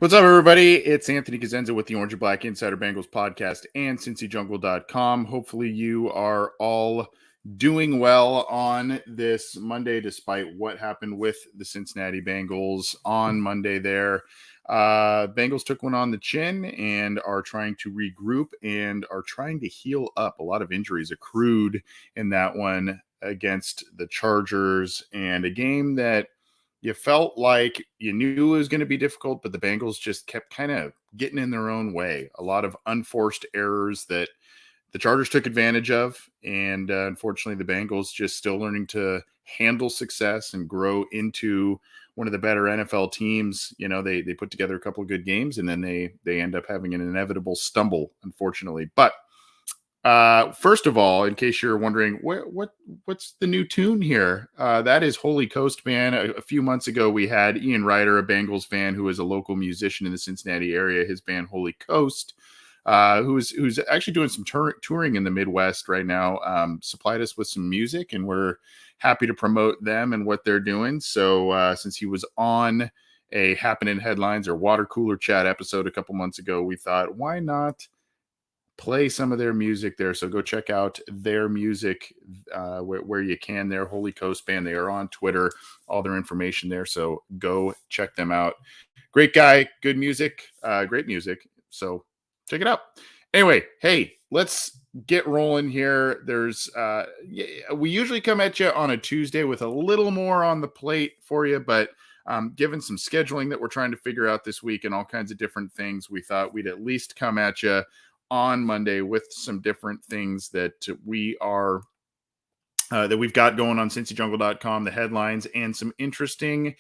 What's up, everybody? It's Anthony Cosenza with the Orange and Black Insider Bengals podcast and CincyJungle.com. Hopefully you are all doing well on this Monday, despite what happened with the Cincinnati Bengals on Monday there. Bengals took one on the chin and are trying to regroup and are trying to heal up. A lot of injuries accrued in that one against the Chargers, and a game that you felt like you knew it was going to be difficult, but the Bengals just kept kind of getting in their own way. A lot of unforced errors that the Chargers took advantage of. And unfortunately, the Bengals just still learning to handle success and grow into one of the better NFL teams. You know, they put together a couple of good games, and then they end up having an inevitable stumble, unfortunately. But first of all, in case you're wondering, what's the new tune here? That is Holy Coast Band. A few months ago, we had Ian Ryder, a Bengals fan who is a local musician in the Cincinnati area. His band Holy Coast, who's actually doing some touring in the Midwest right now, supplied us with some music, and we're happy to promote them and what they're doing. So since he was on a Happenin Headlines or Water Cooler Chat episode a couple months ago, we thought, why not play some of their music there? So go check out their music where you can. Their Holy Coast Band. They are on Twitter, all their information there. So go check them out. Great guy, good music, great music. So check it out. Anyway, hey, let's get rolling here. We usually come at you on a Tuesday with a little more on the plate for you, but given some scheduling that we're trying to figure out this week and all kinds of different things, we thought we'd at least come at you on Monday with some different things that we've got going on CincyJungle.com, the headlines, and some interesting.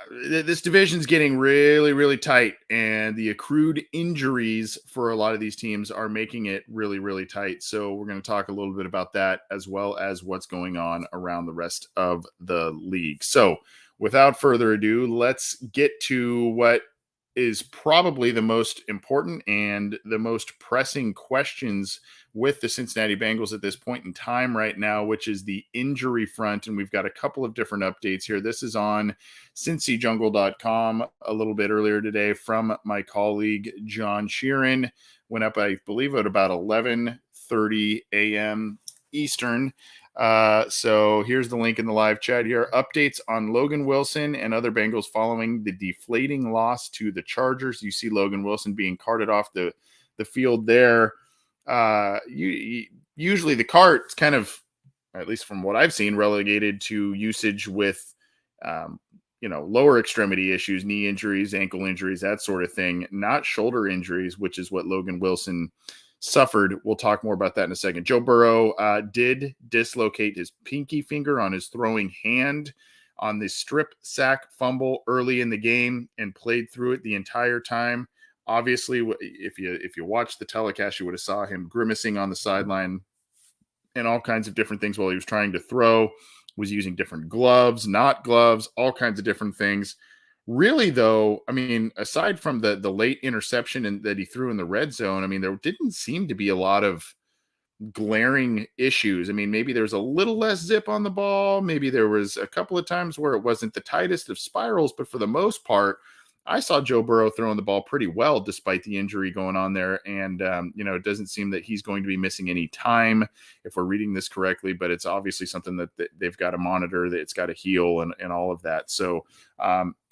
This division's getting really, really tight, and the accrued injuries for a lot of these teams are making it really, really tight. So we're going to talk a little bit about that, as well as what's going on around the rest of the league. So without further ado, let's get to what is probably the most important and the most pressing questions with the Cincinnati Bengals at this point in time right now, which is the injury front. And we've got a couple of different updates here. This is on CincyJungle.com a little bit earlier today from my colleague, John Sheeran. Went up, I believe, at about 11:30 a.m. Eastern. So here's the link in the live chat here. Updates on Logan Wilson and other Bengals following the deflating loss to the Chargers. You see Logan Wilson being carted off the field there. Usually the cart's kind of, at least from what I've seen, relegated to usage with, lower extremity issues, knee injuries, ankle injuries, that sort of thing, not shoulder injuries, which is what Logan Wilson suffered. We'll talk more about that in a second. Joe Burrow did dislocate his pinky finger on his throwing hand on the strip sack fumble early in the game and played through it the entire time. Obviously, if you watched the telecast, you would have saw him grimacing on the sideline and all kinds of different things while he was trying to throw, was using different gloves, not gloves, all kinds of different things. Really, though, I mean, aside from the late interception that he threw in the red zone, I mean, there didn't seem to be a lot of glaring issues. I mean, maybe there was a little less zip on the ball. Maybe there was a couple of times where it wasn't the tightest of spirals, but for the most part, I saw Joe Burrow throwing the ball pretty well despite the injury going on there. And, it doesn't seem that he's going to be missing any time if we're reading this correctly, but it's obviously something that they've got to monitor, that it's got to heal and all of that. So,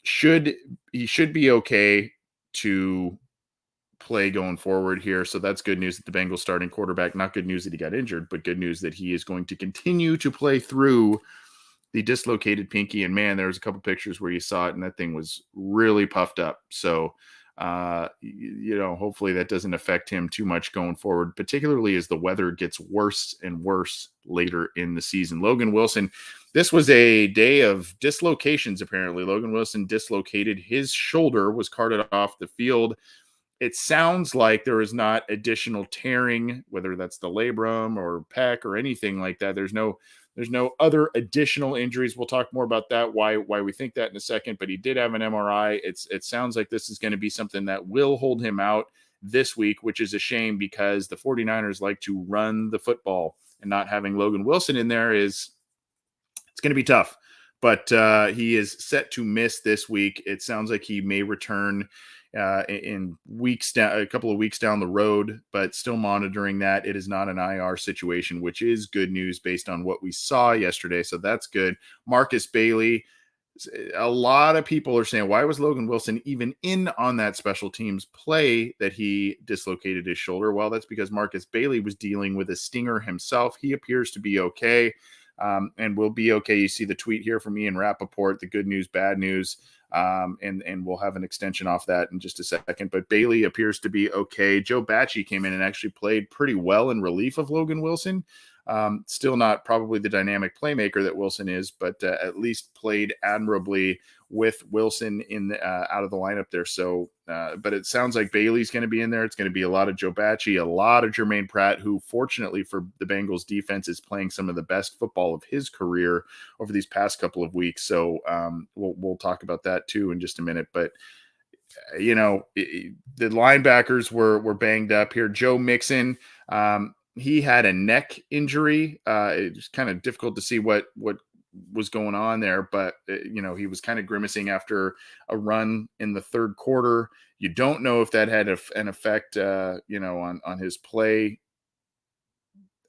he should be okay to play going forward here. So that's good news that the Bengals starting quarterback, not good news that he got injured, but good news that he is going to continue to play through the dislocated pinky. And man, there was a couple pictures where you saw it and that thing was really puffed up. So, hopefully that doesn't affect him too much going forward, particularly as the weather gets worse and worse later in the season. Logan Wilson, this was a day of dislocations, apparently. Logan Wilson dislocated his shoulder, was carted off the field. It sounds like there is not additional tearing, whether that's the labrum or pec or anything like that. There's no other additional injuries. We'll talk more about that, why we think that in a second, but he did have an MRI. It sounds like this is going to be something that will hold him out this week, which is a shame because the 49ers like to run the football, and not having Logan Wilson in there it's going to be tough. but he is set to miss this week. It sounds like he may return in weeks down, a couple of weeks down the road, but still monitoring that. It is not an IR situation, which is good news based on what we saw yesterday. So that's good. Marcus Bailey. A lot of people are saying, why was Logan Wilson even in on that special teams play that he dislocated his shoulder? Well, that's because Marcus Bailey was dealing with a stinger himself. He appears to be okay, and will be okay. You see the tweet here from Ian Rappaport, the good news, bad news, and we'll have an extension off that in just a second. But Bailey appears to be okay. Joe Bacci came in and actually played pretty well in relief of Logan Wilson. Still not probably the dynamic playmaker that Wilson is, but at least played admirably with Wilson in out of the lineup there. So, but it sounds like Bailey's going to be in there. It's going to be a lot of Joe Bacci, a lot of Jermaine Pratt, who fortunately for the Bengals defense is playing some of the best football of his career over these past couple of weeks. So we'll talk about that too in just a minute. But the linebackers were banged up here. Joe Mixon, he had a neck injury. It's kind of difficult to see what was going on there, but he was kind of grimacing after a run in the third quarter. You don't know if that had an effect, on his play.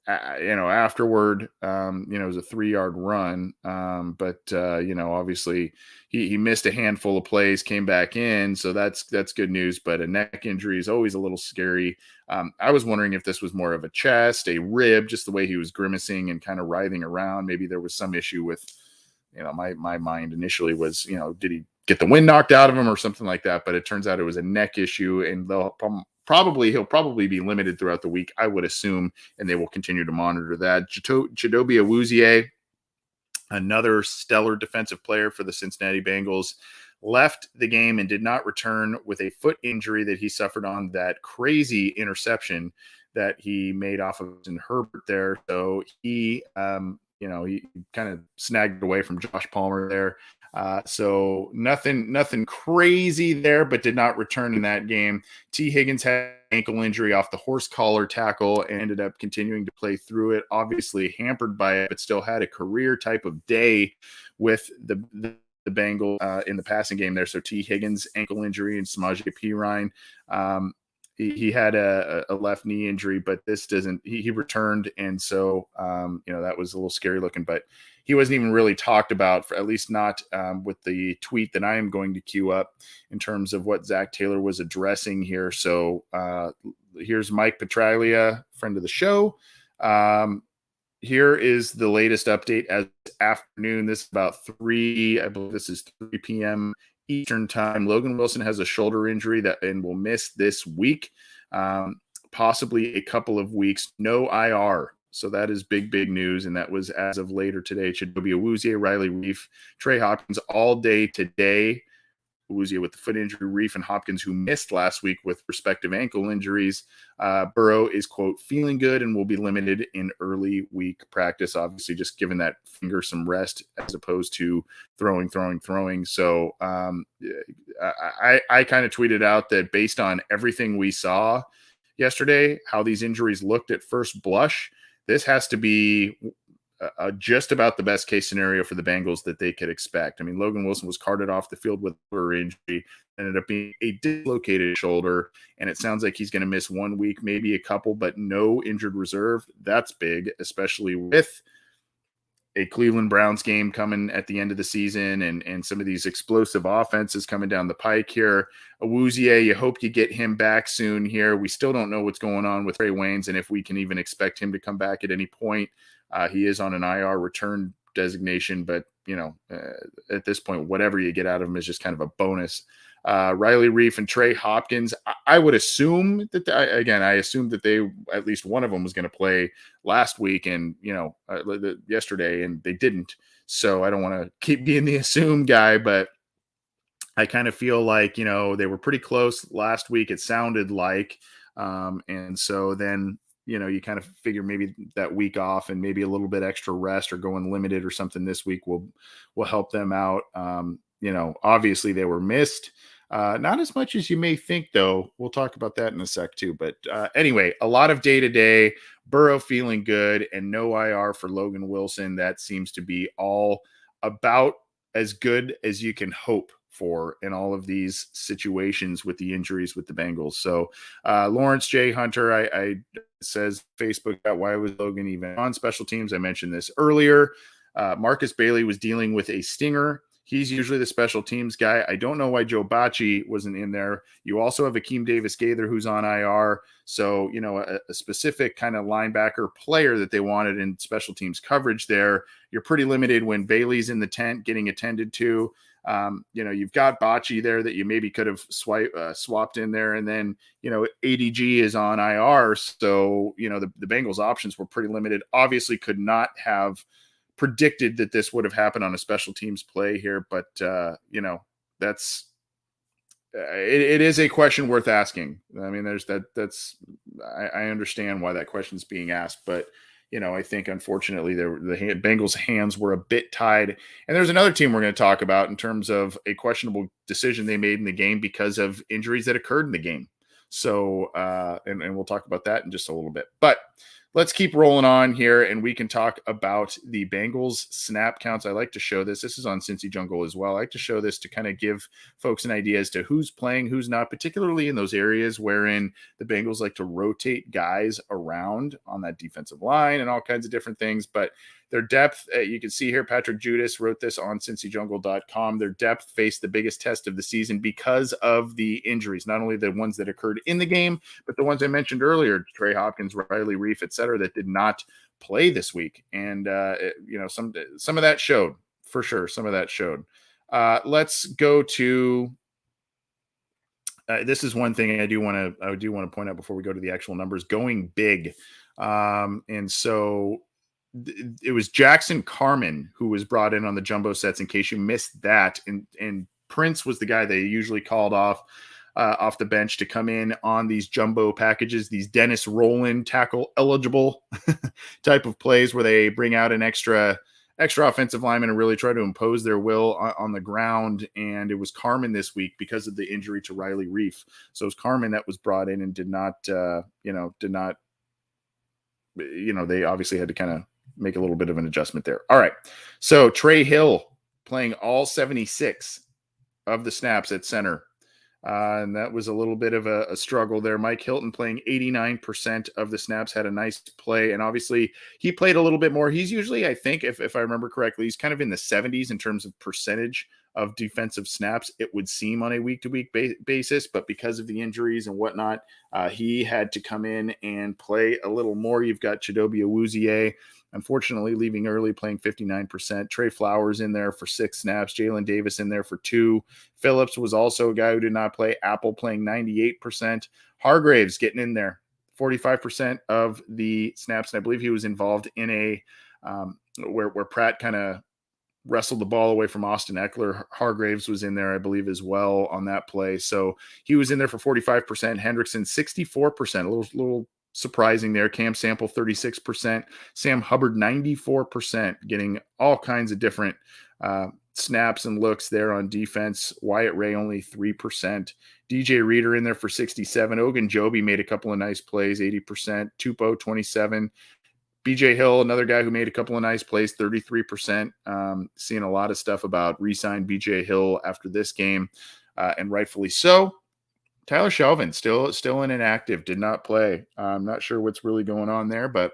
Afterward, it was a 3-yard run. But obviously he missed a handful of plays, came back in. So that's good news, but a neck injury is always a little scary. I was wondering if this was more of a chest, a rib, just the way he was grimacing and kind of writhing around. Maybe there was some issue with, my mind initially was, did he get the wind knocked out of him or something like that? But it turns out it was a neck issue, and he'll probably be limited throughout the week, I would assume, and they will continue to monitor that. Chidobe Awuzie, another stellar defensive player for the Cincinnati Bengals, left the game and did not return with a foot injury that he suffered on that crazy interception that he made off of Herbert there. So he kind of snagged away from Josh Palmer there. So nothing crazy there, but did not return in that game. T. Higgins had an ankle injury off the horse collar tackle and ended up continuing to play through it, obviously hampered by it, but still had a career type of day with the Bengals in the passing game there. So T. Higgins ankle injury and Samaje Perine. He had a left knee injury, but this doesn't. He returned, and so that was a little scary looking. But he wasn't even really talked about, for at least not with the tweet that I am going to queue up in terms of what Zach Taylor was addressing here. So here's Mike Petraglia, friend of the show. Here is the latest update as afternoon. This is about 3. I believe this is 3 p.m. Eastern time. Logan Wilson has a shoulder injury and will miss this week, possibly a couple of weeks. No IR. So that is big news. And that was as of later today. Chidobe Awuzie, Riley Reif, Trey Hopkins all day today. Awuzie with the foot injury, Reif and Hopkins, who missed last week with respective ankle injuries. Burrow is, quote, feeling good and will be limited in early week practice, obviously just giving that finger some rest as opposed to throwing. So I kind of tweeted out that based on everything we saw yesterday, how these injuries looked at first blush, this has to be just about the best case scenario for the Bengals that they could expect. I mean, Logan Wilson was carted off the field with a injury, ended up being a dislocated shoulder, and it sounds like he's going to miss 1 week, maybe a couple, but no injured reserve. That's big, especially with a Cleveland Browns game coming at the end of the season and some of these explosive offenses coming down the pike here. Awuzie, you hope you get him back soon here. We still don't know what's going on with Trey Waynes and if we can even expect him to come back at any point. He is on an IR return designation, but, at this point, whatever you get out of him is just kind of a bonus. Riley Reif and Trey Hopkins, I would assume that, I assumed that at least one of them was going to play last week and, yesterday, and they didn't. So I don't want to keep being the assume guy, but I kind of feel like, they were pretty close last week. It sounded like, and so then, you kind of figure maybe that week off and maybe a little bit extra rest or going limited or something this week will help them out. Obviously they were missed. Not as much as you may think, though. We'll talk about that in a sec, too. But anyway, a lot of day-to-day. Burrow feeling good and no IR for Logan Wilson. That seems to be all about as good as you can hope for in all of these situations with the injuries with the Bengals. So Lawrence J. Hunter, I says Facebook, why was Logan even on special teams? I mentioned this earlier. Marcus Bailey was dealing with a stinger. He's usually the special teams guy. I don't know why Joe Bacci wasn't in there. You also have Akeem Davis-Gaither who's on IR. So, a specific kind of linebacker player that they wanted in special teams coverage there. You're pretty limited when Bailey's in the tent getting attended to. You've got Bacci there that you maybe could have swapped in there. And then, ADG is on IR. So, the Bengals options were pretty limited. Obviously could not have predicted that this would have happened on a special teams play here, but that's it is a question worth asking. I mean, I understand why that question is being asked, but I think unfortunately the Bengals' hands were a bit tied. And there's another team we're going to talk about in terms of a questionable decision they made in the game because of injuries that occurred in the game. So, and we'll talk about that in just a little bit, but let's keep rolling on here, and we can talk about the Bengals snap counts. I like to show this. This is on Cincy Jungle as well. I like to show this to kind of give folks an idea as to who's playing, who's not, particularly in those areas wherein the Bengals like to rotate guys around on that defensive line and all kinds of different things. But their depth, you can see here, Patrick Judas wrote this on cincyjungle.com. Their depth faced the biggest test of the season because of the injuries, not only the ones that occurred in the game, but the ones I mentioned earlier, Trey Hopkins, Riley Reif, et cetera, that did not play this week. And, some of that showed, for sure. Some of that showed. Let's go to this is one thing I do want to point out before we go to the actual numbers, going big. And so it was Jackson Carman who was brought in on the jumbo sets, in case you missed that. And Prince was the guy they usually called off the bench to come in on these jumbo packages, these Dennis Rowland tackle eligible type of plays where they bring out an extra offensive lineman and really try to impose their will on the ground. And it was Carman this week because of the injury to Riley Reif. So it was Carman that was brought in and did not, they obviously had to kind of make a little bit of an adjustment there. All right. So Trey Hill playing all 76 of the snaps at center. And that was a little bit of a struggle there. Mike Hilton playing 89% of the snaps, had a nice play. And obviously he played a little bit more. He's usually, I think, if I remember correctly, he's kind of in the 70s in terms of percentage of defensive snaps, it would seem, on a week-to-week basis. But because of the injuries and whatnot, he had to come in and play a little more. You've got Chidobe Awuzie, unfortunately leaving early, playing 59%. Trey Flowers in there for 6 snaps. Jalen Davis in there for 2. Phillips was also a guy who did not play. Apple playing 98%. Hargraves getting in there, 45% of the snaps. And I believe he was involved in a where Pratt kind of wrestled the ball away from Austin Eckler. Hargraves was in there, I believe, as well on that play. So he was in there for 45%. Hendrickson, 64%. A little surprising there. Cam Sample, 36%. Sam Hubbard, 94%, getting all kinds of different snaps and looks there on defense. Wyatt Ray, only 3%. DJ Reader in there for 67. Ogunjobi made a couple of nice plays, 80%. Tupou, 27%. BJ Hill, another guy who made a couple of nice plays, 33%. Seeing a lot of stuff about re-sign BJ Hill after this game, and rightfully so. Tyler Shelvin, still inactive, did not play. I'm not sure what's really going on there, but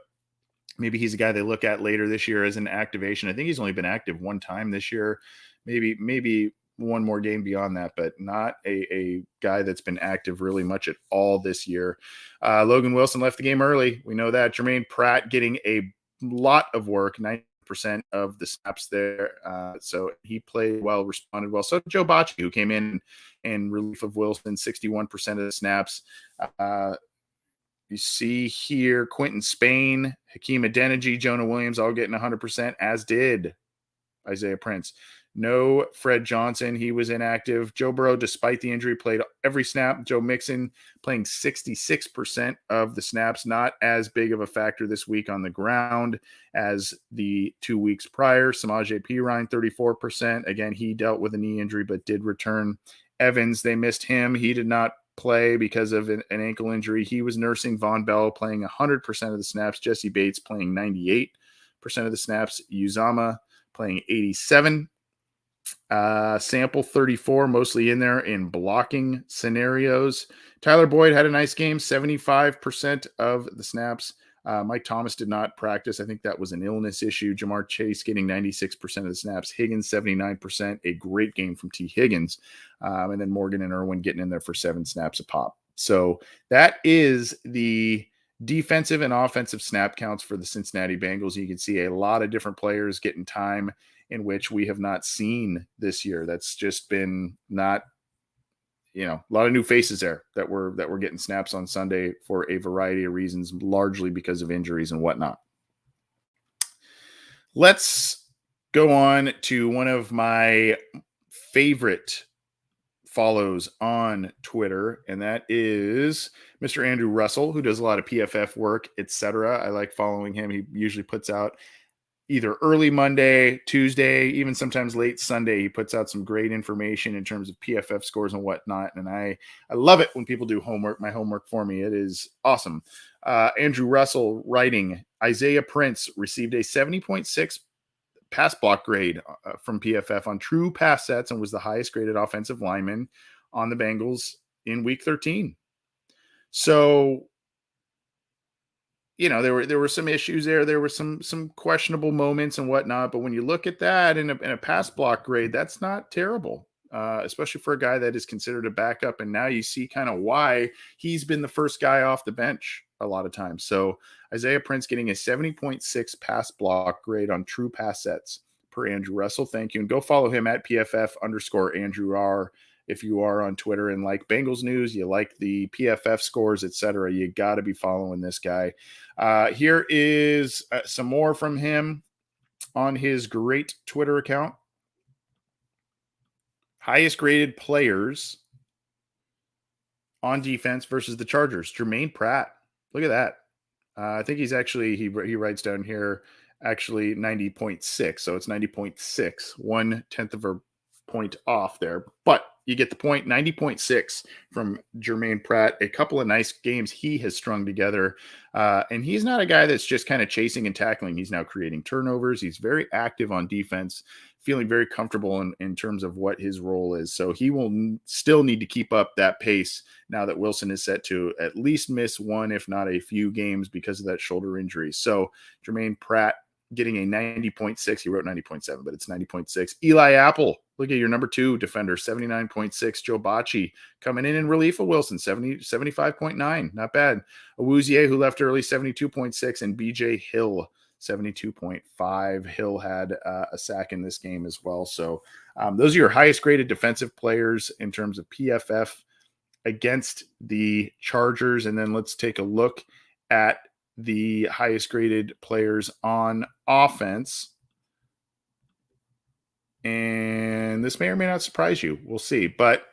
maybe he's a guy they look at later this year as an activation. I think he's only been active one time this year, maybe one more game beyond that, but not a guy that's been active really much at all this year. Logan Wilson left the game early. We know that. Jermaine Pratt getting a lot of work, 90% of the snaps there. So he played well, responded well. So Joe Bacci, who came in relief of Wilson, 61% of the snaps. You see here, Quentin Spain, Hakeem Adeniji, Jonah Williams, all getting 100%, as did Isaiah Prince. No Fred Johnson. He was inactive. Joe Burrow, despite the injury, played every snap. Joe Mixon playing 66% of the snaps. Not as big of a factor this week on the ground as the 2 weeks prior. Samaje Perine, 34%. Again, he dealt with a knee injury but did return. Evans, they missed him. He did not play because of an ankle injury. He was nursing. Von Bell playing 100% of the snaps. Jesse Bates playing 98% of the snaps. Uzama playing 87%. Sample 34, mostly in there in blocking scenarios. Tyler Boyd had a nice game, 75% of the snaps. Mike Thomas did not practice. I think that was an illness issue. Jamar Chase getting 96% of the snaps. Higgins, 79%. A great game from T. Higgins. And then Morgan and Irwin getting in there for 7 snaps a pop. So that is the defensive and offensive snap counts for the Cincinnati Bengals. You can see a lot of different players getting time in which we have not seen this year. That's just been not, a lot of new faces there that we're getting snaps on Sunday for a variety of reasons, largely because of injuries and whatnot. Let's go on to one of my favorite follows on Twitter, and that is Mr. Andrew Russell, who does a lot of PFF work, etc. I like following him. He usually puts out either early Monday, Tuesday, even sometimes late Sunday. He puts out some great information in terms of PFF scores and whatnot. And I love it when people do my homework for me. It is awesome. Andrew Russell writing, Isaiah Prince received a 70.6 pass block grade from PFF on true pass sets and was the highest graded offensive lineman on the Bengals in week 13. So, there were some issues there. There were some questionable moments and whatnot. But when you look at that in a pass block grade, that's not terrible, especially for a guy that is considered a backup. And now you see kind of why he's been the first guy off the bench a lot of times. So Isaiah Prince getting a 70.6 pass block grade on true pass sets per Andrew Russell. Thank you. And go follow him at PFF_Andrew R. If you are on Twitter and like Bengals news, you like the PFF scores, etc., you got to be following this guy. Here is some more from him on his great Twitter account. Highest graded players on defense versus the Chargers. Jermaine Pratt. Look at that. I think he's actually, he writes down here, actually 90.6. So it's 90.6, 1/10 of a point off there. But you get the point. 90.6 from Jermaine Pratt. A couple of nice games he has strung together. And he's not a guy that's just kind of chasing and tackling. He's now creating turnovers. He's very active on defense, feeling very comfortable in terms of what his role is. So he will still need to keep up that pace now that Wilson is set to at least miss one, if not a few games because of that shoulder injury. So Jermaine Pratt getting a 90.6. He wrote 90.7, but it's 90.6. Eli Apple, look at your number 2 defender, 79.6. Joe Bacci coming in relief of Wilson, 75.9. Not bad. Awuzie, who left early, 72.6. And BJ Hill, 72.5. Hill had a sack in this game as well. So those are your highest graded defensive players in terms of PFF against the Chargers. And then let's take a look at the highest graded players on offense. And this may or may not surprise you. We'll see. But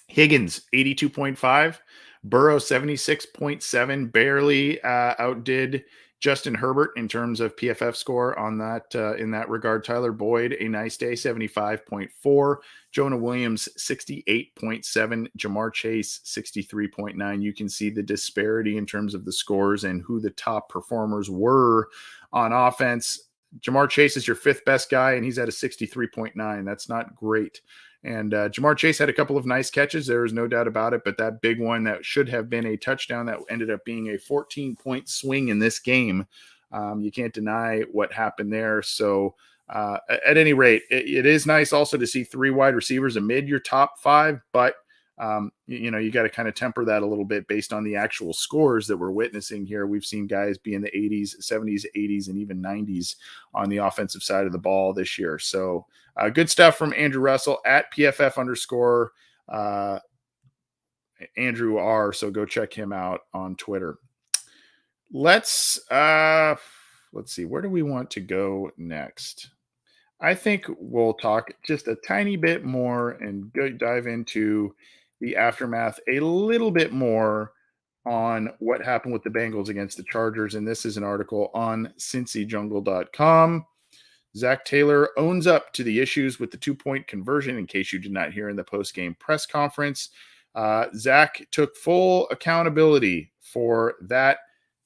Higgins, 82.5. Burrow, 76.7. Barely outdid Justin Herbert in terms of PFF score on that in that regard. Tyler Boyd, a nice day, 75.4. Jonah Williams, 68.7. Jamar Chase, 63.9. You can see the disparity in terms of the scores and who the top performers were on offense. Jamar Chase is your 5th best guy, and he's at a 63.9. That's not great. And Jamar Chase had a couple of nice catches. There is no doubt about it. But that big one that should have been a touchdown that ended up being a 14-point swing in this game. You can't deny what happened there. So at any rate, it is nice also to see 3 wide receivers amid your top 5. But, you got to kind of temper that a little bit based on the actual scores that we're witnessing here. We've seen guys be in the 80s, 70s, 80s, and even 90s on the offensive side of the ball this year. So good stuff from Andrew Russell at PFF_ Andrew R. So go check him out on Twitter. Let's see. Where do we want to go next? I think we'll talk just a tiny bit more and dive into the aftermath a little bit more on what happened with the Bengals against the Chargers. And this is an article on CincyJungle.com. Zach Taylor owns up to the issues with the 2-point conversion, in case you did not hear in the post-game press conference. Zach took full accountability for that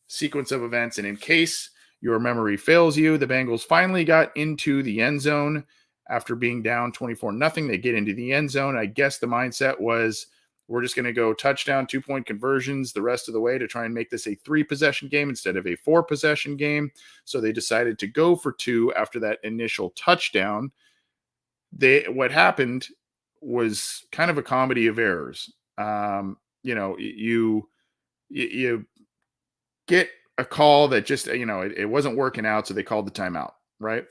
sequence of events. And in case your memory fails you, the Bengals finally got into the end zone after being down 24-0. They get into the end zone. I guess the mindset was, we're just going to go touchdown, 2-point conversions the rest of the way to try and make this a 3-possession game instead of a 4-possession game. So they decided to go for 2 after that initial touchdown. What happened was kind of a comedy of errors. You get a call that just, it wasn't working out, so they called the timeout, right?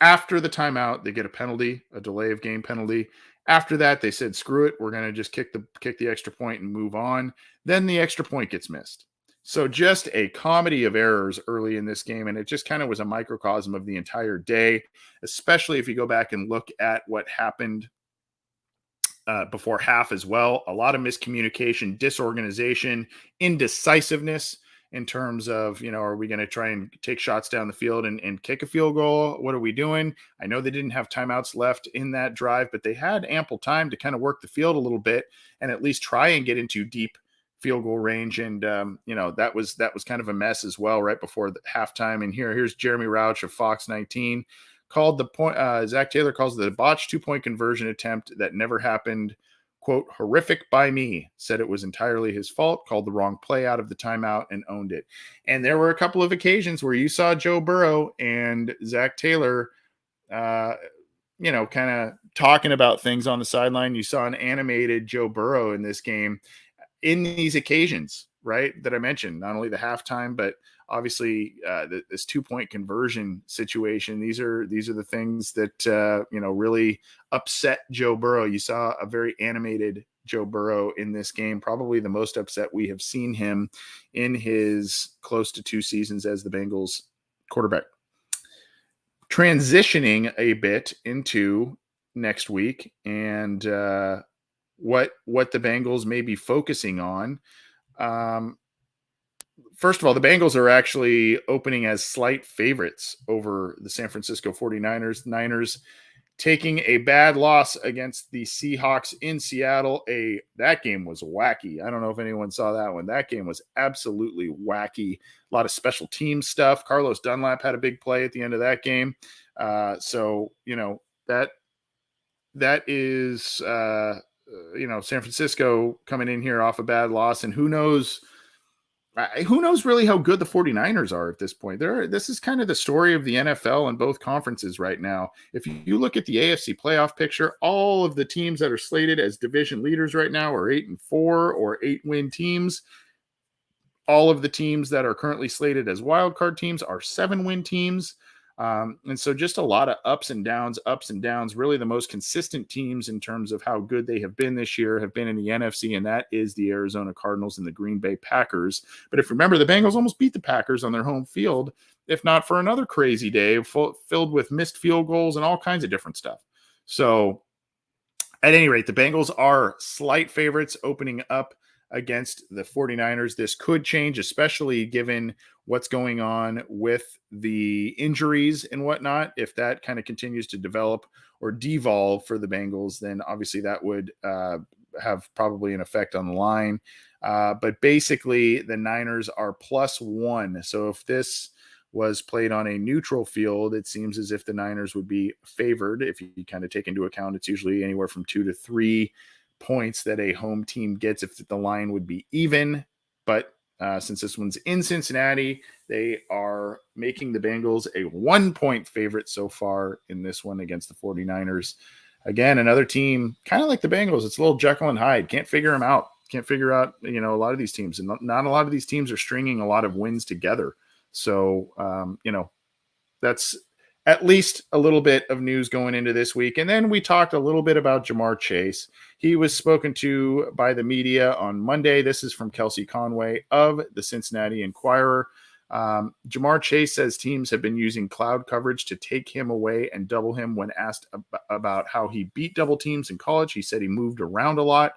After the timeout, they get a penalty, a delay of game penalty. After that, they said, screw it, we're going to just kick the extra point and move on. Then the extra point gets missed. So just a comedy of errors early in this game, and it just kind of was a microcosm of the entire day, especially if you go back and look at what happened before half as well. A lot of miscommunication, disorganization, indecisiveness in terms of, are we going to try and take shots down the field and kick a field goal? What are we doing? I know they didn't have timeouts left in that drive, but they had ample time to kind of work the field a little bit and at least try and get into deep field goal range. And, that was kind of a mess as well right before the halftime. And here's Jeremy Rauch of Fox 19 called the point. Zach Taylor calls the botched 2-point conversion attempt that never happened, quote, horrific by me, said it was entirely his fault, called the wrong play out of the timeout and owned it. And there were a couple of occasions where you saw Joe Burrow and Zach Taylor, kind of talking about things on the sideline. You saw an animated Joe Burrow in this game in these occasions, right, that I mentioned, not only the halftime, but obviously this 2-point conversion situation. These are the things that, really upset Joe Burrow. You saw a very animated Joe Burrow in this game, probably the most upset we have seen him in his close to 2 seasons as the Bengals quarterback. Transitioning a bit into next week and what the Bengals may be focusing on. First of all, the Bengals are actually opening as slight favorites over the San Francisco 49ers. Niners taking a bad loss against the Seahawks in Seattle. That game was wacky. I don't know if anyone saw that one. That game was absolutely wacky. A lot of special team stuff. Carlos Dunlap had a big play at the end of that game. That is, San Francisco coming in here off a bad loss, and who knows really how good the 49ers are at this point. This is kind of the story of the NFL in both conferences right now. If you look at the AFC playoff picture, all of the teams that are slated as division leaders right now are 8-4 or 8-win teams. All of the teams that are currently slated as wildcard teams are 7-win teams. And so just a lot of ups and downs. Really the most consistent teams in terms of how good they have been this year have been in the NFC, and that is the Arizona Cardinals and the Green Bay Packers. But if you remember, the Bengals almost beat the Packers on their home field, if not for another crazy day filled with missed field goals and all kinds of different stuff. So at any rate, the Bengals are slight favorites opening up against the 49ers. This could change, especially given what's going on with the injuries and whatnot. If that kind of continues to develop or devolve for the Bengals, then obviously that would have probably an effect on the line. But basically, the Niners are +1. So if this was played on a neutral field, it seems as if the Niners would be favored. If you kind of take into account, it's usually anywhere from 2 to 3 points that a home team gets if the line would be even. But since this one's in Cincinnati, they are making the Bengals a 1-point favorite so far in this one against the 49ers. Again, another team kind of like the Bengals. It's a little Jekyll and Hyde. Can't figure them out. Can't figure out, a lot of these teams. And not a lot of these teams are stringing a lot of wins together. So, that's at least a little bit of news going into this week. And then we talked a little bit about Jamar Chase. He was spoken to by the media on Monday. This is from Kelsey Conway of the Cincinnati Enquirer. Jamar Chase says teams have been using cloud coverage to take him away and double him. When asked about how he beat double teams in college, he said he moved around a lot.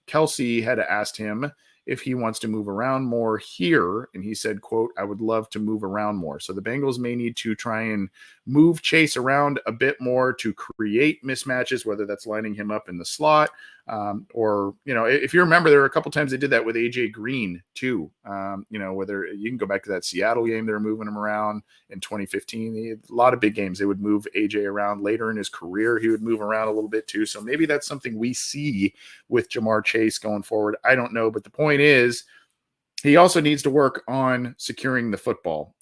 Kelsey had asked him if he wants to move around more here. And he said, quote, "I would love to move around more." So the Bengals may need to try and move Chase around a bit more to create mismatches, whether that's lining him up in the slot, or, if you remember, there were a couple times they did that with AJ Green too. Whether you can go back to that Seattle game, they were moving him around in 2015. A lot of big games, they would move AJ around. Later in his career, he would move around a little bit too. So maybe that's something we see with Jamar Chase going forward. I don't know, but the point is, he also needs to work on securing the football.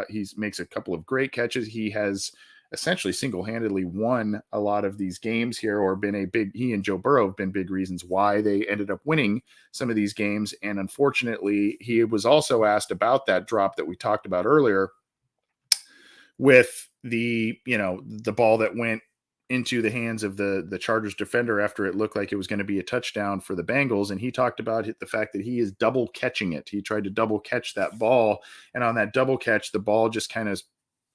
He makes a couple of great catches. He has essentially single-handedly won a lot of these games here, or he and Joe Burrow have been big reasons why they ended up winning some of these games. And unfortunately, he was also asked about that drop that we talked about earlier with the ball that went into the hands of the Chargers defender after it looked like it was going to be a touchdown for the Bengals. And he talked about the fact that he is double catching it. He tried to double catch that ball. And on that double catch, the ball just kind of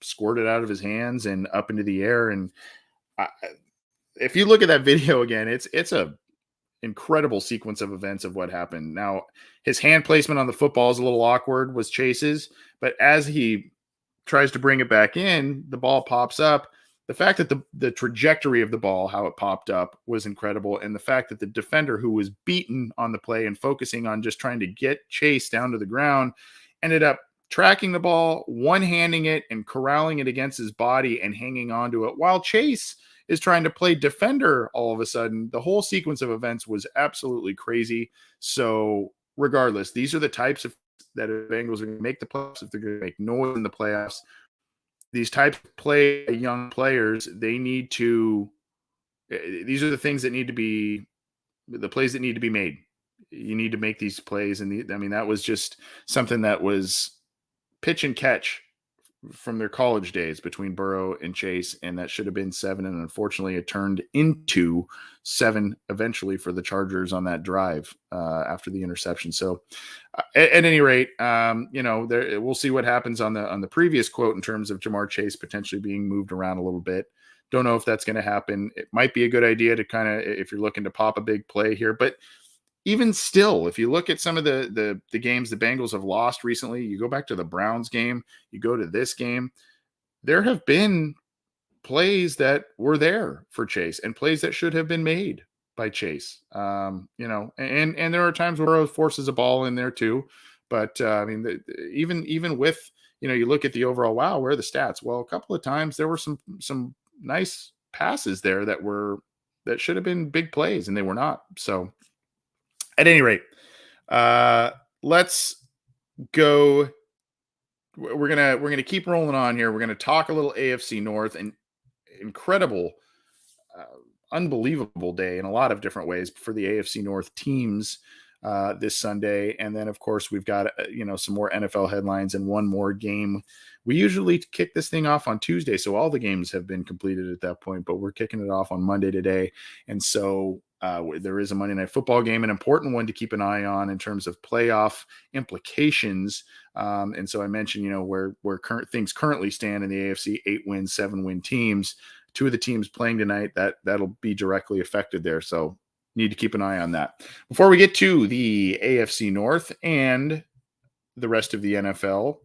squirted out of his hands and up into the air. And if you look at that video again, it's a incredible sequence of events of what happened. Now, his hand placement on the football is a little awkward, was Chase's, but as he tries to bring it back in, the ball pops up. The fact that the trajectory of the ball, how it popped up, was incredible. And the fact that the defender, who was beaten on the play and focusing on just trying to get Chase down to the ground, ended up tracking the ball, one-handing it, and corralling it against his body and hanging onto it, while Chase is trying to play defender all of a sudden. The whole sequence of events was absolutely crazy. So regardless, these are the types of that if Bengals are going to make the playoffs, if they're going to make noise in the playoffs, these types of young players, these are the things that need to be, the plays that need to be made. You need to make these plays. And that was just something that was pitch and catch from their college days between Burrow and Chase. And that should have been 7. And unfortunately it turned into 7 eventually for the Chargers on that drive after the interception. So at any rate, we'll see what happens on the previous quote in terms of Jamar Chase potentially being moved around a little bit. Don't know if that's going to happen. It might be a good idea to kind of, if you're looking to pop a big play here, but even still, if you look at some of the games the Bengals have lost recently, you go back to the Browns game, you go to this game, there have been plays that were there for Chase and plays that should have been made by Chase. And there are times where Burrow forces a ball in there too. But even with, you look at the overall, wow, where are the stats? Well, a couple of times there were some nice passes there that should have been big plays, and they were not. So at any rate, let's go. We're gonna keep rolling on here. We're gonna talk a little AFC North, and incredible, unbelievable day in a lot of different ways for the AFC North teams this Sunday. And then, of course, we've got some more NFL headlines and one more game. We usually kick this thing off on Tuesday, so all the games have been completed at that point, but we're kicking it off on Monday today. And so there is a Monday Night Football game, an important one to keep an eye on in terms of playoff implications. And so I mentioned, where things currently stand in the AFC, 8-win, 7-win teams. 2 of the teams playing tonight, that'll be directly affected there. So need to keep an eye on that. Before we get to the AFC North and the rest of the NFL,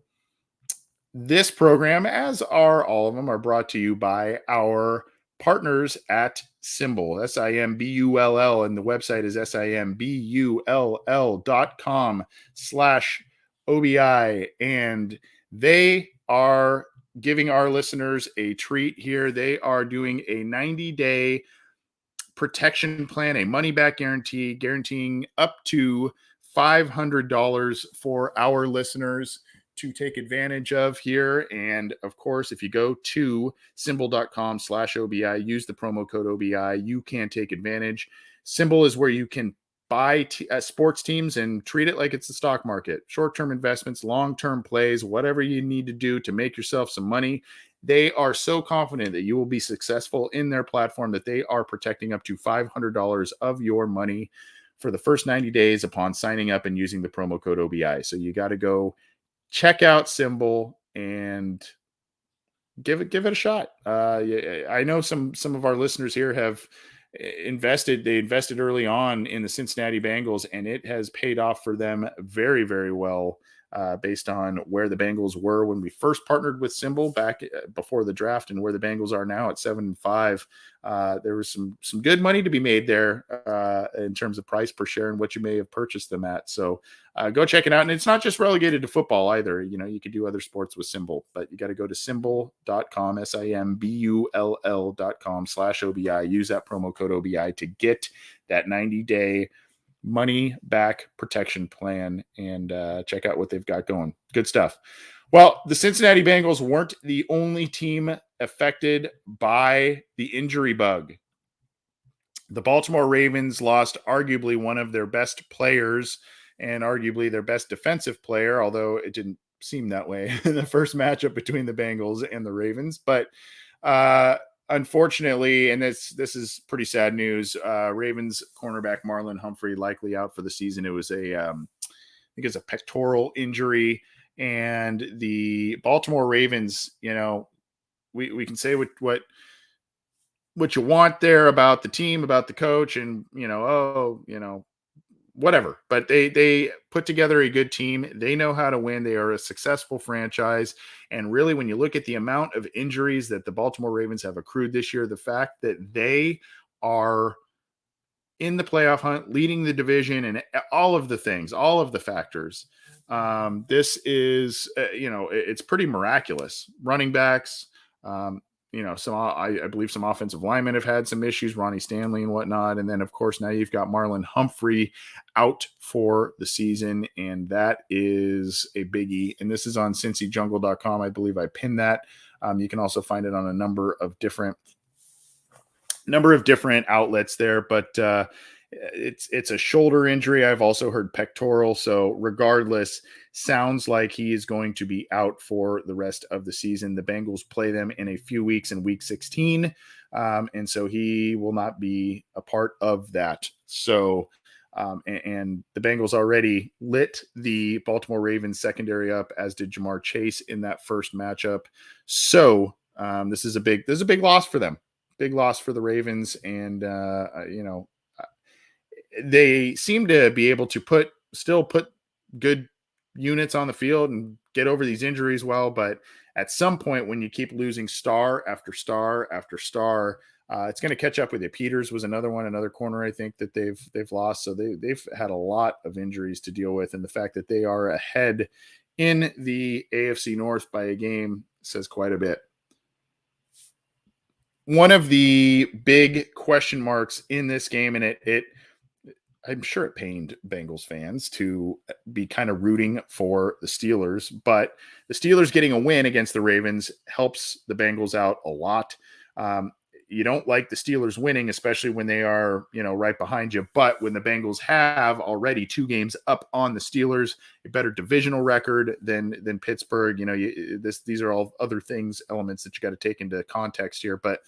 this program, as are all of them, are brought to you by our partners at Symbol, SIMBULL, and the website is SIMBULL.com/OBI. And they are giving our listeners a treat here. They are doing a 90-day protection plan, a money-back guarantee, guaranteeing up to $500 for our listeners to take advantage of here. And of course, if you go to symbol.com/OBI, use the promo code OBI, you can take advantage. Symbol is where you can buy sports teams and treat it like it's the stock market. Short-term investments, long-term plays, whatever you need to do to make yourself some money. They are so confident that you will be successful in their platform that they are protecting up to $500 of your money for the first 90 days upon signing up and using the promo code OBI. So you got to go check out Symbol and give it a shot. I know some of our listeners here have invested. They invested early on in the Cincinnati Bengals, and it has paid off for them very, very well. based on where the Bengals were when we first partnered with Symbol back before the draft and where the Bengals are now at 7-5. There was some good money to be made there in terms of price per share and what you may have purchased them at. So go check it out. And it's not just relegated to football either. You could do other sports with Symbol, but you got to go to symbol.com, SIMBULL.com/OBI. Use that promo code OBI to get that 90-day money back protection plan and check out what they've got going. Good stuff. Well, the Cincinnati Bengals weren't the only team affected by the injury bug. The Baltimore Ravens lost arguably one of their best players and arguably their best defensive player, although it didn't seem that way in the first matchup between the Bengals and the Ravens. But unfortunately, and this is pretty sad news, Ravens cornerback Marlon Humphrey likely out for the season. It was I think it's a pectoral injury, and the Baltimore Ravens, we can say what you want there about the team, about the coach, and whatever. But they put together a good team. They know how to win. They are a successful franchise. And really, when you look at the amount of injuries that the Baltimore Ravens have accrued this year, the fact that they are in the playoff hunt, leading the division, and all of the things, all of the factors, this is, it's pretty miraculous. Running backs, I believe some offensive linemen have had some issues, Ronnie Stanley and whatnot. And then, of course, now you've got Marlon Humphrey out for the season, and that is a biggie. And this is on cincyjungle.com. I believe I pinned that. You can also find it on a number of different outlets there, but it's a shoulder injury. I've also heard pectoral. So regardless, sounds like he is going to be out for the rest of the season. The Bengals play them in a few weeks in week 16. And so he will not be a part of that. So, and the Bengals already lit the Baltimore Ravens secondary up, as did Jamar Chase in that first matchup. So this is a big loss for them. Big loss for the Ravens. And, they seem to be able to still put good units on the field and get over these injuries well. But at some point, when you keep losing star after star after star, it's going to catch up with you. Peters was another corner, I think, that they've lost. So they've had a lot of injuries to deal with. And the fact that they are ahead in the AFC North by a game says quite a bit. One of the big question marks in this game, and I'm sure it pained Bengals fans to be kind of rooting for the Steelers, but the Steelers getting a win against the Ravens helps the Bengals out a lot. You don't like the Steelers winning, especially when they are, right behind you. But when the Bengals have already 2 games up on the Steelers, a better divisional record than Pittsburgh, these are all other elements that you got to take into context here. But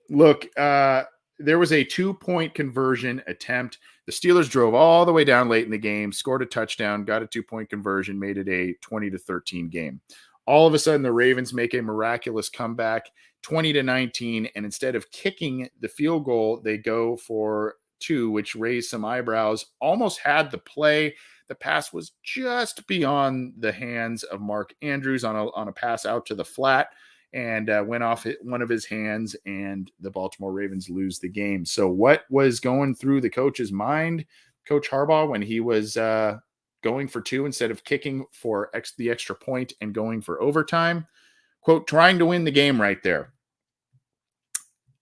look, there was a 2-point conversion attempt. The Steelers drove all the way down late in the game, scored a touchdown, got a 2-point conversion, made it a 20-13 game. All of a sudden, the Ravens make a miraculous comeback, 20-19, and instead of kicking the field goal, they go for 2, which raised some eyebrows. Almost had the play. The pass was just beyond the hands of Mark Andrews on a pass out to the flat, and went off one of his hands, and the Baltimore Ravens lose the game. So what was going through the coach's mind, Coach Harbaugh, when he was going for 2 instead of kicking for the extra point and going for overtime? Quote, trying to win the game right there.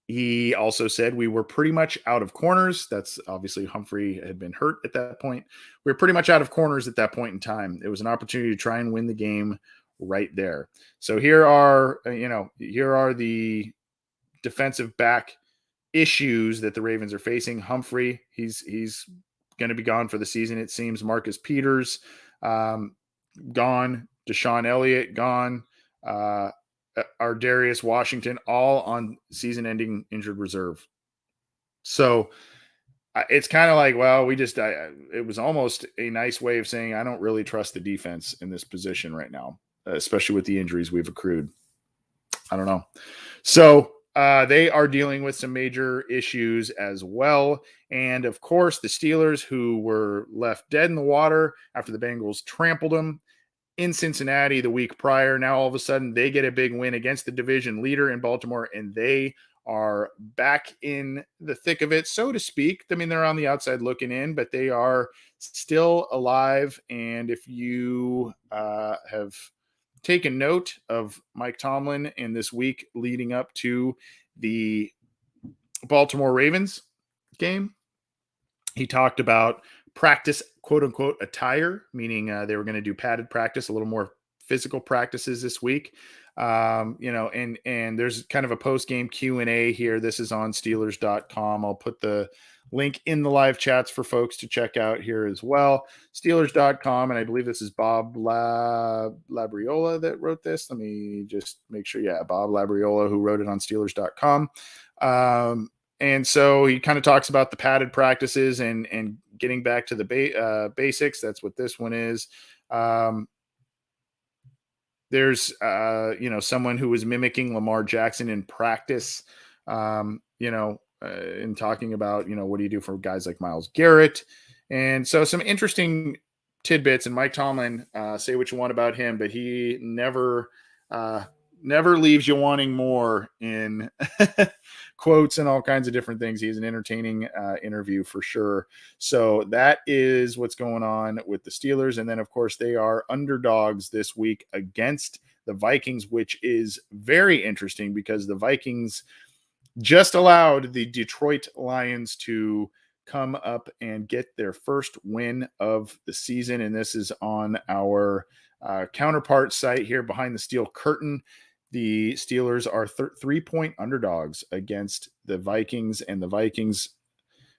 He also said we were pretty much out of corners. That's obviously Humphrey had been hurt at that point. We were pretty much out of corners at that point in time. It was an opportunity to try and win the game right there. So here are the defensive back issues that the Ravens are facing. Humphrey, he's going to be gone for the season, it seems. Marcus Peters, gone. Deshaun Elliott, gone. Ardarius Washington, all on season-ending injured reserve. So it's kind of like, well, it was almost a nice way of saying I don't really trust the defense in this position right now, especially with the injuries we've accrued. I don't know. So they are dealing with some major issues as well. And of course, the Steelers, who were left dead in the water after the Bengals trampled them in Cincinnati the week prior. Now, all of a sudden, they get a big win against the division leader in Baltimore, and they are back in the thick of it, so to speak. I mean, they're on the outside looking in, but they are still alive. And if you have taken note of Mike Tomlin in this week leading up to the Baltimore Ravens game, he talked about practice, quote unquote, attire, meaning they were going to do padded practice, a little more physical practices this week. And there's kind of a post-game Q&A here. This is on Steelers.com. I'll put the link in the live chats for folks to check out here as well. Steelers.com, and I believe this is Bob Labriola that wrote this. Let me just make sure. Yeah, Bob Labriola, who wrote it on Steelers.com. And so he kind of talks about the padded practices and getting back to the basics. That's what this one is. There's someone who was mimicking Lamar Jackson in practice, in talking about, what do you do for guys like Myles Garrett? And so some interesting tidbits. And Mike Tomlin, say what you want about him, but he never leaves you wanting more in quotes and all kinds of different things. He's an entertaining interview for sure. So that is what's going on with the Steelers. And then, of course, they are underdogs this week against the Vikings, which is very interesting because the Vikings just allowed the Detroit Lions to come up and get their first win of the season. And this is on our counterpart site here behind the steel curtain. The Steelers are 3-point underdogs against the Vikings, and the Vikings,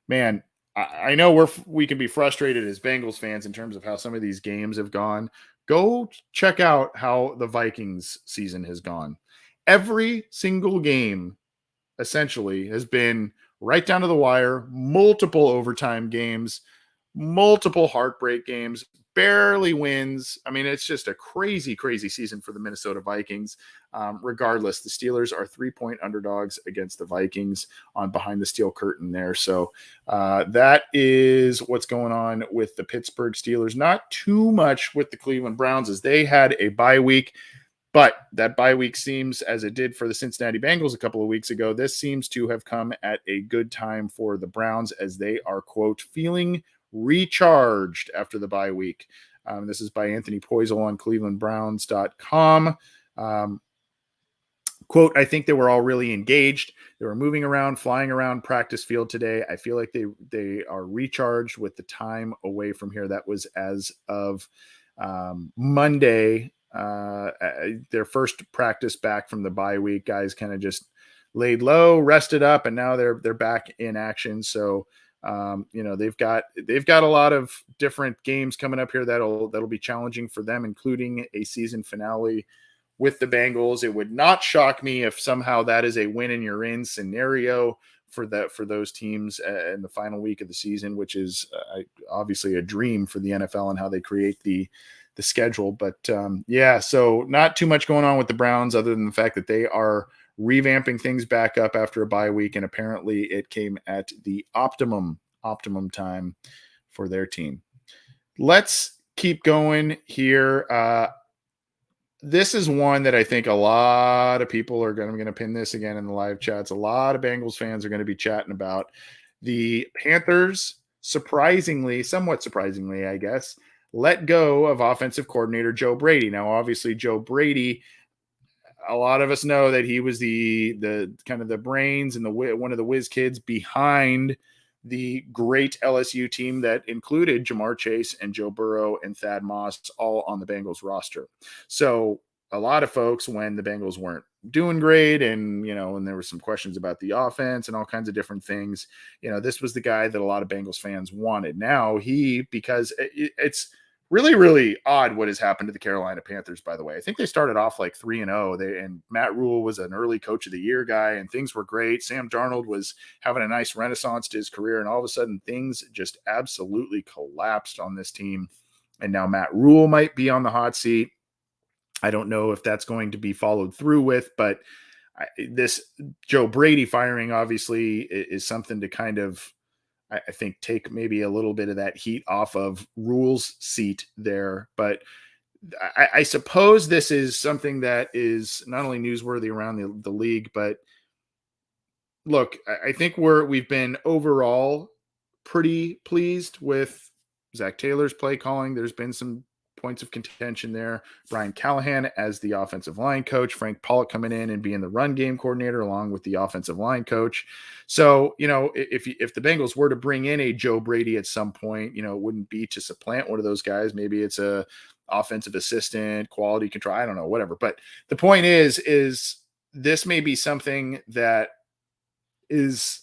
man, I know we can be frustrated as Bengals fans in terms of how some of these games have gone. Go check out how the Vikings season has gone. Every single game essentially has been right down to the wire, multiple overtime games, multiple heartbreak games, barely wins. I mean, it's just a crazy, crazy season for the Minnesota Vikings. Regardless, the Steelers are 3-point underdogs against the Vikings on Behind the Steel Curtain there. So that is what's going on with the Pittsburgh Steelers. Not too much with the Cleveland Browns as they had a bye week. But that bye week seems, as it did for the Cincinnati Bengals a couple of weeks ago, this seems to have come at a good time for the Browns as they are, quote, feeling recharged after the bye week. This is by Anthony Poisel on clevelandbrowns.com. Quote, I think they were all really engaged. They were moving around, flying around practice field today. I feel like they are recharged with the time away from here. That was as of Monday, their first practice back from the bye week. Guys kind of just laid low, rested up, and now they're back in action. So they've got a lot of different games coming up here that'll be challenging for them, including a season finale with the Bengals. It would not shock me if somehow that is a win and you're in scenario for those teams in the final week of the season, which is obviously a dream for the NFL and how they create the schedule. But so not too much going on with the Browns other than the fact that they are revamping things back up after a bye week, and apparently it came at the optimum time for their team. Let's keep going here. This is one that I think a lot of people are going to pin this again in the live chats. A lot of Bengals fans are going to be chatting about the Panthers, somewhat surprisingly, I guess, let go of offensive coordinator Joe Brady. Now, obviously, Joe Brady, a lot of us know that he was the kind of the brains and one of the whiz kids behind the great LSU team that included Jamar Chase and Joe Burrow and Thad Moss all on the Bengals roster. So a lot of folks, when the Bengals weren't doing great and there were some questions about the offense and all kinds of different things, this was the guy that a lot of Bengals fans wanted. Now because it's really, really odd what has happened to the Carolina Panthers, by the way. I think they started off like 3-0. And Matt Rule was an early coach of the year guy, and things were great. Sam Darnold was having a nice renaissance to his career, and all of a sudden things just absolutely collapsed on this team. And now Matt Rule might be on the hot seat. I don't know if that's going to be followed through with, but this Joe Brady firing obviously is something to kind of, I think, take maybe a little bit of that heat off of Rule's seat there. But I suppose this is something that is not only newsworthy around the league, but look, I think we've been overall pretty pleased with Zach Taylor's play calling. There's been some points of contention there. Brian Callahan as the offensive line coach, Frank Pollock coming in and being the run game coordinator along with the offensive line coach. So, if the Bengals were to bring in a Joe Brady at some point, it wouldn't be to supplant one of those guys. Maybe it's a offensive assistant, quality control, I don't know, whatever. But the point is this may be something that is,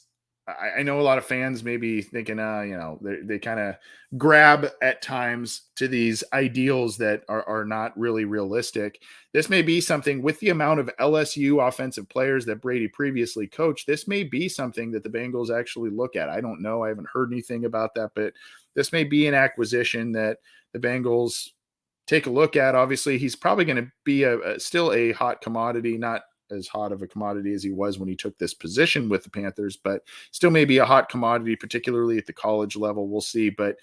I know a lot of fans may be thinking, they kind of grab at times to these ideals that are not really realistic. This may be something with the amount of LSU offensive players that Brady previously coached. This may be something that the Bengals actually look at. I don't know. I haven't heard anything about that, but this may be an acquisition that the Bengals take a look at. Obviously, he's probably going to be still a hot commodity, not as hot of a commodity as he was when he took this position with the Panthers, but still maybe a hot commodity, particularly at the college level. We'll see. But,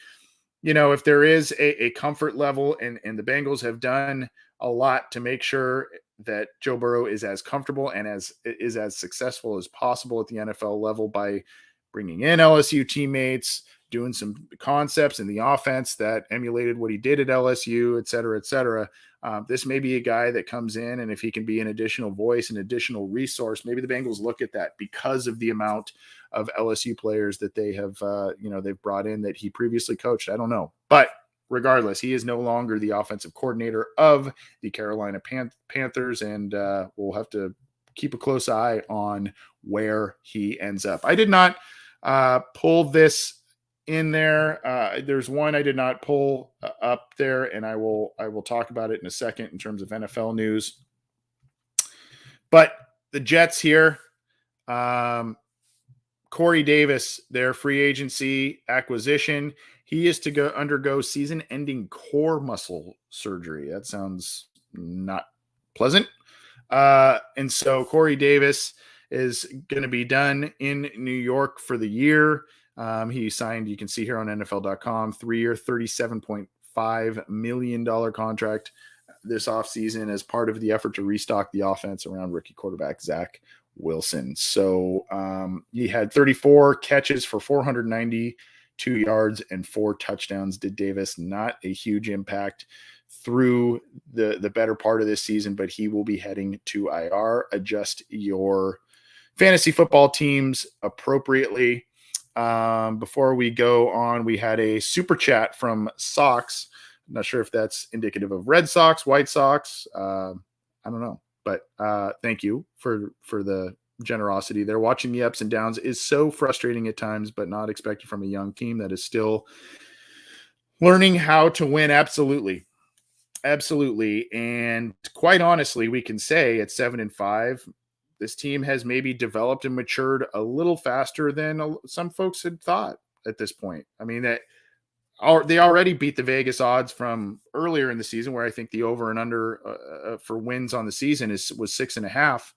if there is a comfort level, and the Bengals have done a lot to make sure that Joe Burrow is as comfortable and is as successful as possible at the NFL level by bringing in LSU teammates, doing some concepts in the offense that emulated what he did at LSU, et cetera, et cetera. This may be a guy that comes in, and if he can be an additional voice, an additional resource, maybe the Bengals look at that because of the amount of LSU players that they have, they've brought in that he previously coached. I don't know. But regardless, he is no longer the offensive coordinator of the Carolina Panthers, and we'll have to keep a close eye on where he ends up. I did not pull this in there. There's one I did not pull up there, and I will talk about it in a second in terms of NFL news. But the Jets here, Corey Davis, their free agency acquisition, he is to undergo season-ending core muscle surgery. That sounds not pleasant. And so Corey Davis is going to be done in New York for the year. He signed, you can see here on NFL.com, 3-year, $37.5 million contract this offseason as part of the effort to restock the offense around rookie quarterback Zach Wilson. So he had 34 catches for 492 yards and 4 touchdowns. Did Davis, not a huge impact through the better part of this season, but he will be heading to IR. Adjust your fantasy football teams appropriately. Before we go on, we had a super chat from Sox. I'm not sure if that's indicative of Red Sox, White Sox. I don't know, but thank you for the generosity there. Watching the ups and downs is so frustrating at times, but not expected from a young team that is still learning how to win. Absolutely. And quite honestly, we can say at 7-5, this team has maybe developed and matured a little faster than some folks had thought at this point. I mean, they already beat the Vegas odds from earlier in the season, where I think the over and under for wins on the season was 6.5.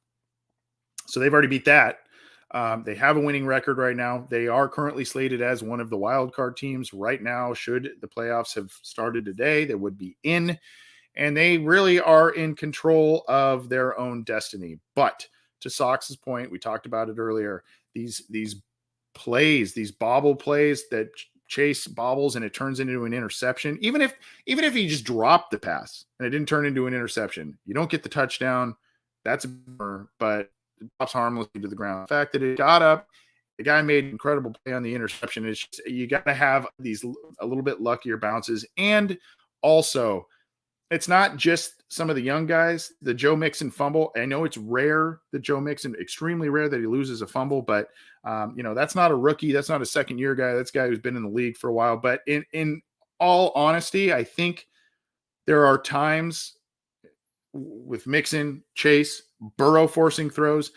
So they've already beat that. They have a winning record right now. They are currently slated as one of the wild card teams right now. Should the playoffs have started today, they would be in, and they really are in control of their own destiny. But to Sox's point, we talked about it earlier, these plays, these bobble plays that Chase bobbles and it turns into an interception. Even if he just dropped the pass and it didn't turn into an interception, you don't get the touchdown. That's a bummer, but it drops harmlessly to the ground. The fact that it got up, the guy made an incredible play on the interception. It's just, you got to have these a little bit luckier bounces. And also, it's not just some of the young guys. The Joe Mixon fumble, I know it's rare that Joe Mixon, extremely rare that he loses a fumble, but that's not a rookie. That's not a second-year guy. That's a guy who's been in the league for a while. But in all honesty, I think there are times with Mixon, Chase, Burrow forcing throws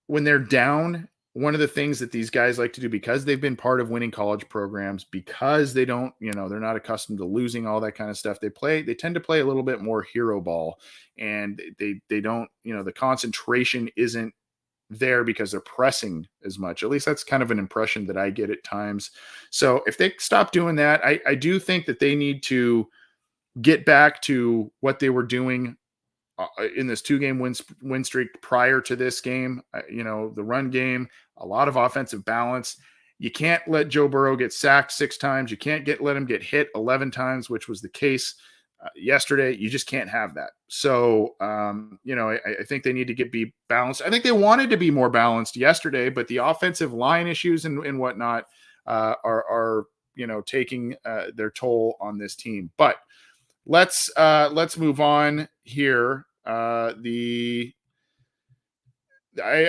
when they're down one of the things that these guys like to do, because they've been part of winning college programs, because they don't, they're not accustomed to losing, all that kind of stuff. They tend to play a little bit more hero ball, and they don't, the concentration isn't there because they're pressing as much. At least that's kind of an impression that I get at times. So if they stop doing that, I do think that they need to get back to what they were doing in this 2-game win streak prior to this game. The run game, a lot of offensive balance. You can't let Joe Burrow get sacked 6 times. You can't let him get hit 11 times, which was the case yesterday. You just can't have that. So, I think they need to be balanced. I think they wanted to be more balanced yesterday, but the offensive line issues and whatnot are taking their toll on this team. But let's move on here. I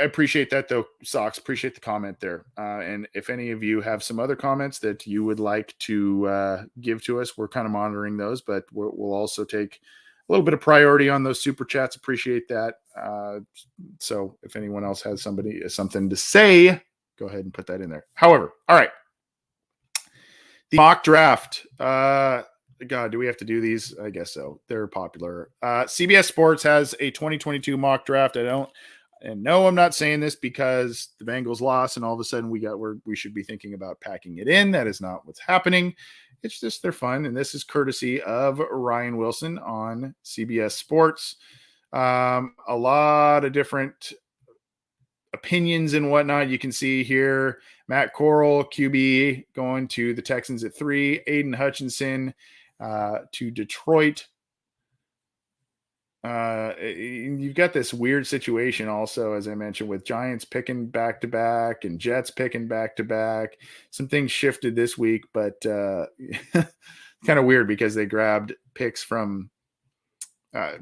appreciate that, though, Sox. Appreciate the comment there. And if any of you have some other comments that you would like to give to us, we're kind of monitoring those, but we'll also take a little bit of priority on those super chats. Appreciate that. So if anyone else has something to say, go ahead and put that in there. However, all right. The mock draft. God, do we have to do these? I guess so. They're popular. CBS Sports has a 2022 mock draft. And no, I'm not saying this because the Bengals lost and all of a sudden we should be thinking about packing it in. That is not what's happening. It's just they're fun. And this is courtesy of Ryan Wilson on CBS Sports. A lot of different opinions and whatnot. You can see here, Matt Corral, QB, going to the Texans at 3, Aiden Hutchinson to Detroit. You've got this weird situation also, as I mentioned, with Giants picking back-to-back and Jets picking back-to-back. Some things shifted this week, but kind of weird because they grabbed picks from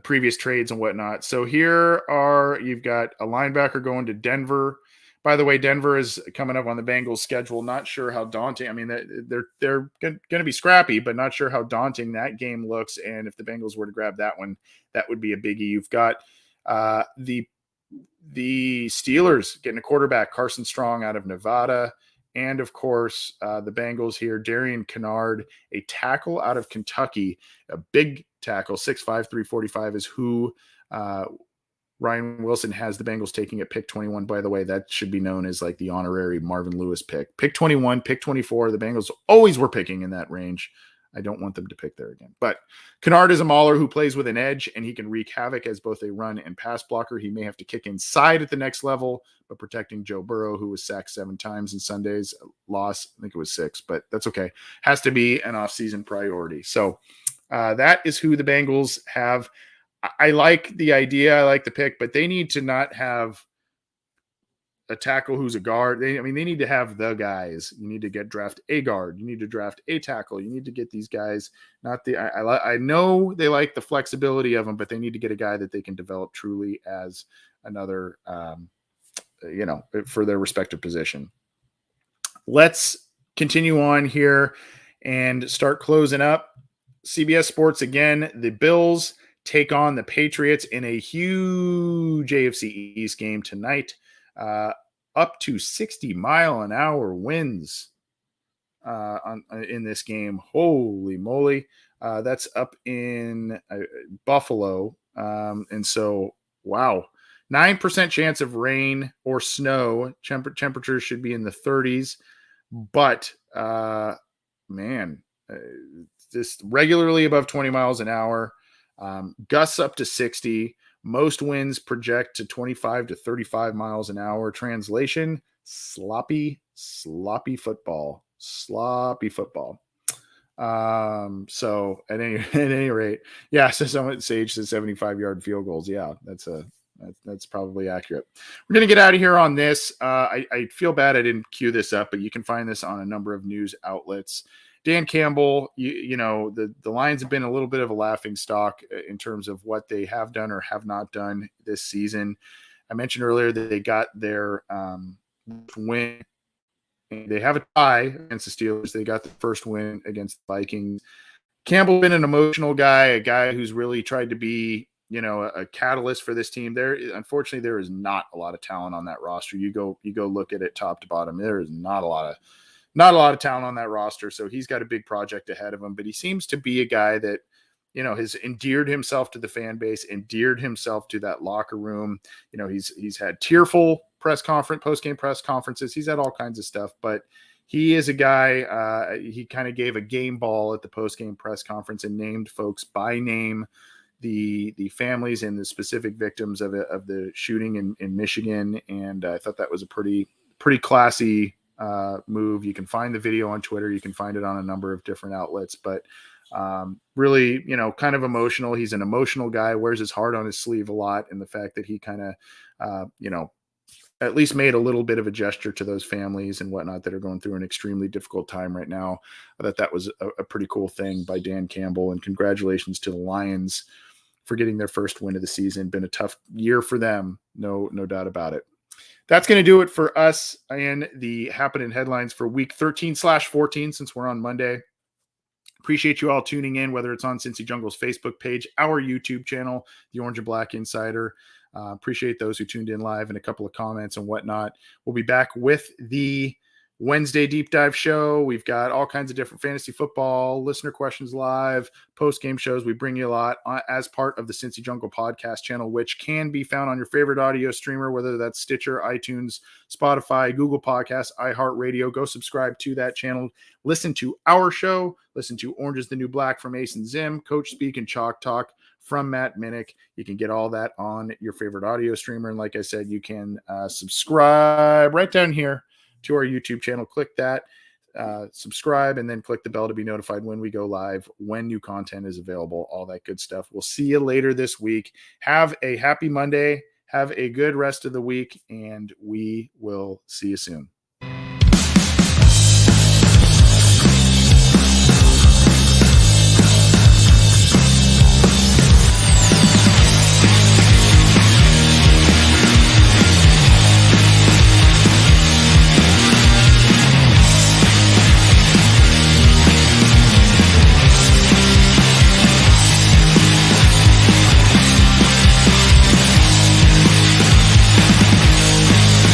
previous trades and whatnot. So you've got a linebacker going to Denver. By the way, Denver is coming up on the Bengals schedule. Not sure how daunting. I mean, they're going to be scrappy, but not sure how daunting that game looks. And if the Bengals were to grab that one, that would be a biggie. You've got the Steelers getting a quarterback, Carson Strong out of Nevada. And, of course, the Bengals here, Darian Kennard, a tackle out of Kentucky, a big tackle, 6'5", 345 is who Ryan Wilson has the Bengals taking at pick 21. By the way, that should be known as like the honorary Marvin Lewis pick. Pick 21, pick 24. The Bengals always were picking in that range. I don't want them to pick there again. But Kennard is a mauler who plays with an edge, and he can wreak havoc as both a run and pass blocker. He may have to kick inside at the next level, but protecting Joe Burrow, who was sacked 7 times in Sunday's loss, I think it was 6, but that's okay, has to be an offseason priority. So that is who the Bengals have. I like the idea. I like the pick, but they need to not have a tackle who's a guard. They need to have the guys. You need to draft a guard. You need to draft a tackle. You need to get these guys, not the, I know they like the flexibility of them, but they need to get a guy that they can develop truly as another, for their respective position. Let's continue on here and start closing up. CBS Sports again, the Bills take on the Patriots in a huge AFC East game tonight. Up to 60-mile-an-hour winds in this game. Holy moly. That's up in Buffalo. And so, wow. 9% chance of rain or snow. Temperatures should be in the 30s. But, just regularly above 20 miles an hour. Gusts up to 60. Most winds project to 25 to 35 miles an hour. Translation, sloppy football. Sloppy football. So at any rate, yeah, so someone Sage says 75-yard field goals. Yeah, that's probably accurate. We're going to get out of here on this. I feel bad I didn't queue this up, but you can find this on a number of news outlets. Dan Campbell, the Lions have been a little bit of a laughing stock in terms of what they have done or have not done this season. I mentioned earlier that they got their win. They have a tie against the Steelers. They got the first win against the Vikings. Campbell been an emotional guy, a guy who's really tried to be, a catalyst for this team. Unfortunately, there is not a lot of talent on that roster. You go look at it top to bottom. There is not a lot of talent on that roster. So he's got a big project ahead of him, but he seems to be a guy that, has endeared himself to the fan base, endeared himself to that locker room. He's had tearful post-game press conferences. He's had all kinds of stuff, but he is a guy, he kind of gave a game ball at the post-game press conference and named folks by name, the families and the specific victims of the shooting in Michigan. And I thought that was a pretty classy move. You can find the video on Twitter. You can find it on a number of different outlets, but really, kind of emotional. He's an emotional guy, wears his heart on his sleeve a lot. And the fact that he kind of, at least made a little bit of a gesture to those families and whatnot that are going through an extremely difficult time right now. I thought that was a pretty cool thing by Dan Campbell, and congratulations to the Lions for getting their first win of the season. Been a tough year for them. No doubt about it. That's going to do it for us and the Happenin headlines for week 13/14, since we're on Monday. Appreciate you all tuning in, whether it's on Cincy Jungle's Facebook page, our YouTube channel, the Orange and Black Insider. Appreciate those who tuned in live and a couple of comments and whatnot. We'll be back with the Wednesday deep dive show. We've got all kinds of different fantasy football, listener questions live, post-game shows. We bring you a lot as part of the Cincy Jungle podcast channel, which can be found on your favorite audio streamer, whether that's Stitcher, iTunes, Spotify, Google Podcasts, iHeartRadio. Go subscribe to that channel. Listen to our show. Listen to Orange is the New Black from Ace and Zim, Coach Speak and Chalk Talk from Matt Minnick. You can get all that on your favorite audio streamer. And like I said, you can subscribe right down here to our YouTube channel. Click that, subscribe, and then click the bell to be notified when we go live, when new content is available, all that good stuff. We'll see you later this week. Have a happy Monday. Have a good rest of the week, and we will see you soon.